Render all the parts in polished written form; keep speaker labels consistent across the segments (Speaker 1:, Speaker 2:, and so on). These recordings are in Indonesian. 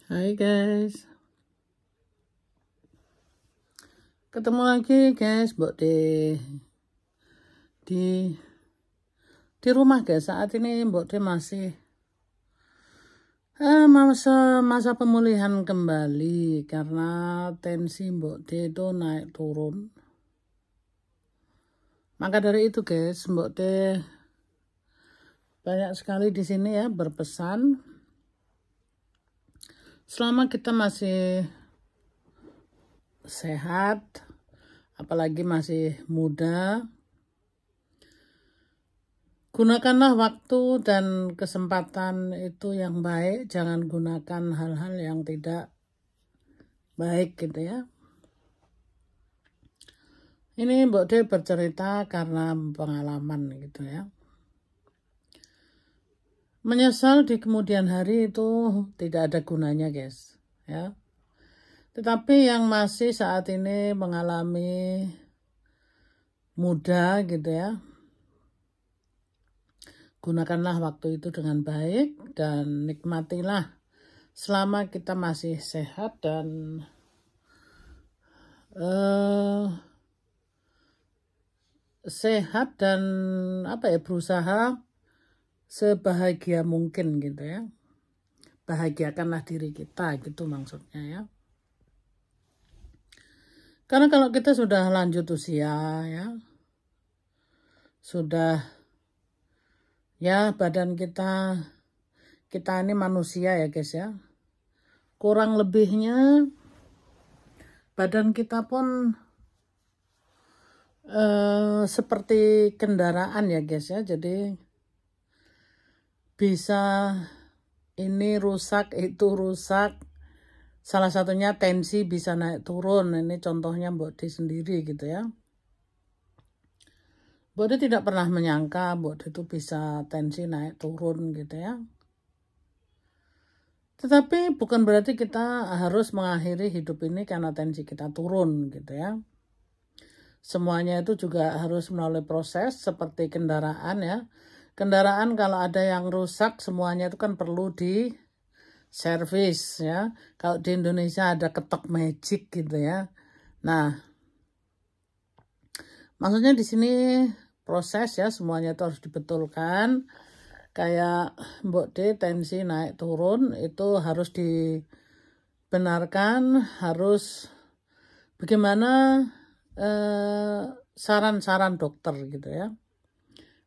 Speaker 1: Hai guys, ketemu lagi guys, Mbok di rumah guys. Saat ini Mbok masih masa pemulihan kembali karena tensi Mbok itu naik turun. Maka dari itu guys, Mbok banyak sekali di sini ya berpesan, selama kita masih sehat, apalagi masih muda, gunakanlah waktu dan kesempatan itu yang baik, jangan gunakan hal-hal yang tidak baik gitu ya. Ini Mbok De bercerita karena pengalaman gitu ya. Menyesal di kemudian hari itu tidak ada gunanya guys ya. Tetapi yang masih saat ini mengalami muda gitu ya, gunakanlah waktu itu dengan baik dan nikmatilah selama kita masih sehat dan berusaha sebahagia mungkin gitu ya. Bahagiakanlah diri kita gitu maksudnya ya. Karena kalau kita sudah lanjut usia ya, sudah ya badan kita ini manusia ya guys ya. Kurang lebihnya badan kita pun seperti kendaraan ya guys ya. Jadi bisa ini rusak, itu rusak. Salah satunya tensi bisa naik turun. Ini contohnya Mbok De sendiri gitu ya. Mbok De tidak pernah menyangka Mbok De itu bisa tensi naik turun gitu ya. Tetapi bukan berarti kita harus mengakhiri hidup ini karena tensi kita turun gitu ya. Semuanya itu juga harus melalui proses seperti kendaraan ya. Kendaraan kalau ada yang rusak semuanya itu kan perlu di servis ya. Kalau di Indonesia ada ketok magic gitu ya. Nah, maksudnya di sini proses ya, semuanya itu harus dibetulkan. Kayak Mbok De tensi naik turun itu harus dibenarkan, harus bagaimana saran-saran dokter gitu ya.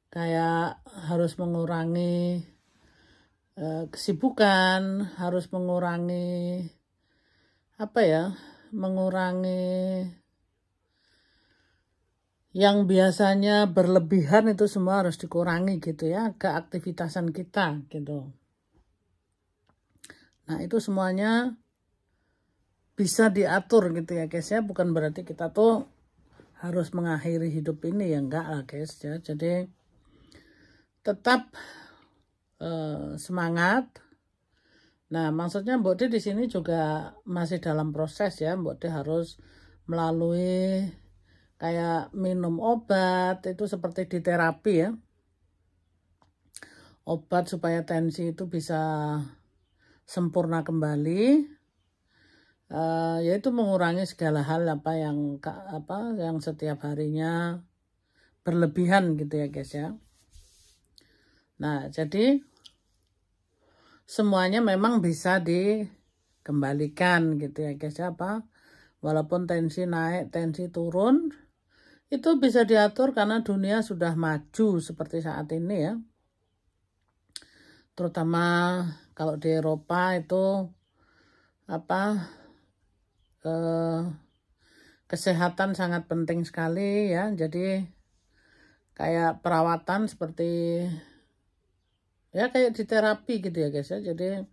Speaker 1: Kayak harus mengurangi kesibukan, harus mengurangi mengurangi yang biasanya berlebihan, itu semua harus dikurangi gitu ya, keaktivitasan kita gitu. Nah itu semuanya bisa diatur gitu ya guys ya, bukan berarti kita tuh harus mengakhiri hidup ini ya, enggak lah guys ya. Jadi tetap semangat. Nah, maksudnya Mbok De di sini juga masih dalam proses ya. Mbok De harus melalui kayak minum obat, itu seperti di terapi ya. Obat supaya tensi itu bisa sempurna kembali. Yaitu mengurangi segala hal yang setiap harinya berlebihan gitu ya guys ya. Nah, jadi semuanya memang bisa dikembalikan gitu ya guys ya. Walaupun tensi naik, tensi turun, itu bisa diatur karena dunia sudah maju seperti saat ini ya. Terutama kalau di Eropa itu kesehatan sangat penting sekali ya. Jadi kayak perawatan seperti ya kayak di terapi gitu ya guys ya. Jadi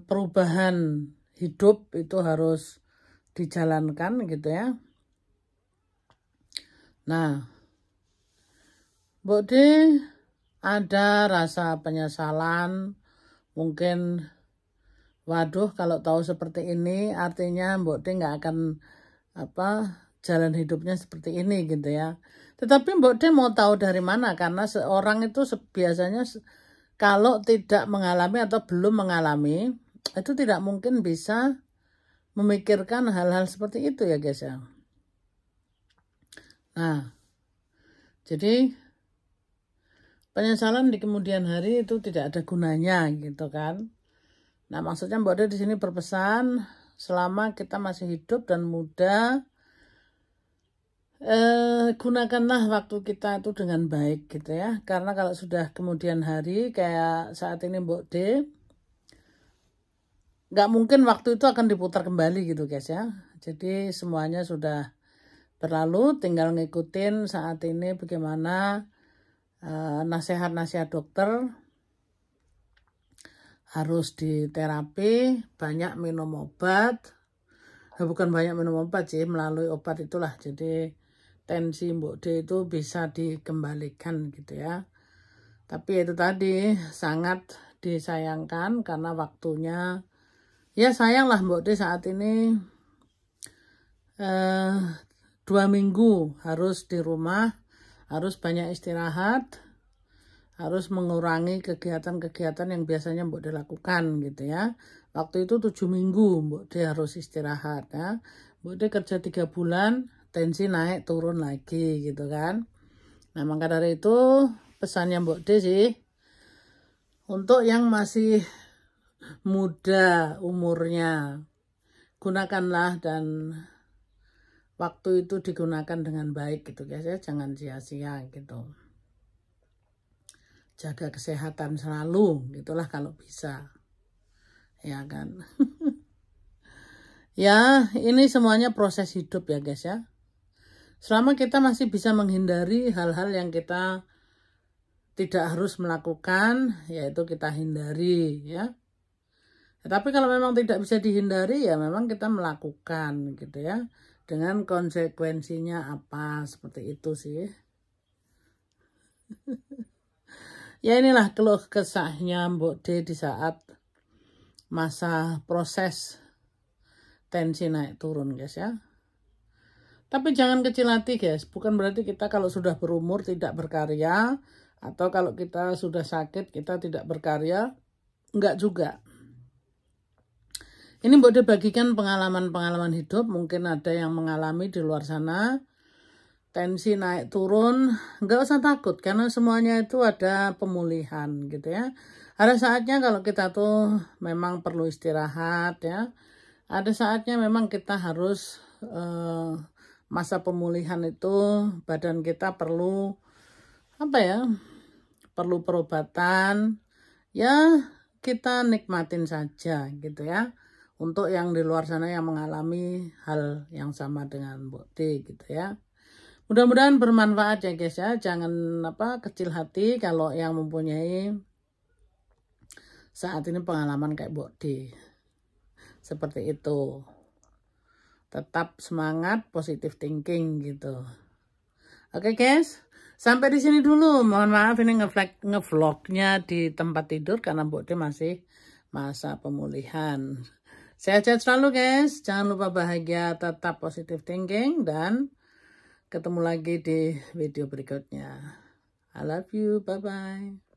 Speaker 1: perubahan hidup itu harus dijalankan gitu ya. Nah, Mbok De ada rasa penyesalan, mungkin waduh kalau tahu seperti ini artinya Mbok De nggak akan jalan hidupnya seperti ini gitu ya. Tetapi Mbok De mau tahu dari mana, karena seorang itu biasanya kalau tidak mengalami atau belum mengalami, itu tidak mungkin bisa memikirkan hal-hal seperti itu ya guys ya. Nah, jadi penyesalan di kemudian hari itu tidak ada gunanya gitu kan. Nah, maksudnya Mbak De di sini berpesan selama kita masih hidup dan muda, gunakanlah waktu kita itu dengan baik gitu ya. Karena kalau sudah kemudian hari kayak saat ini Mbak De, nggak mungkin waktu itu akan diputar kembali gitu guys ya. Jadi semuanya sudah berlalu, tinggal ngikutin saat ini bagaimana nasihat-nasihat dokter. Harus diterapi, banyak minum obat. Bukan banyak minum obat sih, melalui obat itulah. Jadi tensi Mbok D itu bisa dikembalikan gitu ya. Tapi itu tadi sangat disayangkan karena waktunya, ya sayang lah Mbok D saat ini 2 minggu harus di rumah, harus banyak istirahat, harus mengurangi kegiatan-kegiatan yang biasanya Mbok D lakukan gitu ya. Waktu itu 7 minggu Mbok D harus istirahat ya. Mbok D kerja 3 bulan, tensi naik turun lagi gitu kan. Nah maka dari itu pesannya Mbok D sih, untuk yang masih muda umurnya, gunakanlah dan waktu itu digunakan dengan baik gitu guys ya, jangan sia-sia gitu. Jaga kesehatan selalu gitulah kalau bisa. Ya kan. Ya, ini semuanya proses hidup ya guys ya. Selama kita masih bisa menghindari hal-hal yang kita tidak harus melakukan, yaitu kita hindari ya. Tapi kalau memang tidak bisa dihindari ya memang kita melakukan gitu ya. Dengan konsekuensinya apa, seperti itu sih. Ya inilah keluh kesahnya Mbok D di saat masa proses tensi naik turun guys ya. Tapi jangan kecil hati guys, bukan berarti kita kalau sudah berumur tidak berkarya, atau kalau kita sudah sakit kita tidak berkarya, enggak juga. Ini Mbok D bagikan pengalaman-pengalaman hidup, mungkin ada yang mengalami di luar sana, tensi naik turun, enggak usah takut karena semuanya itu ada pemulihan gitu ya. Ada saatnya kalau kita tuh memang perlu istirahat ya, ada saatnya memang kita harus masa pemulihan itu badan kita perlu apa ya, perlu perobatan ya, kita nikmatin saja gitu ya. Untuk yang di luar sana yang mengalami hal yang sama dengan Mbok D gitu ya, mudah-mudahan bermanfaat ya guys ya. Jangan kecil hati kalau yang mempunyai saat ini pengalaman kayak Mbok D seperti itu. Tetap semangat, positive thinking gitu. Oke guys, sampai di sini dulu. Mohon maaf ini ngevlognya di tempat tidur karena Mbok D masih masa pemulihan. Sehat-sehat selalu guys. Jangan lupa bahagia, tetap positive thinking, dan ketemu lagi di video berikutnya. I love you, bye-bye.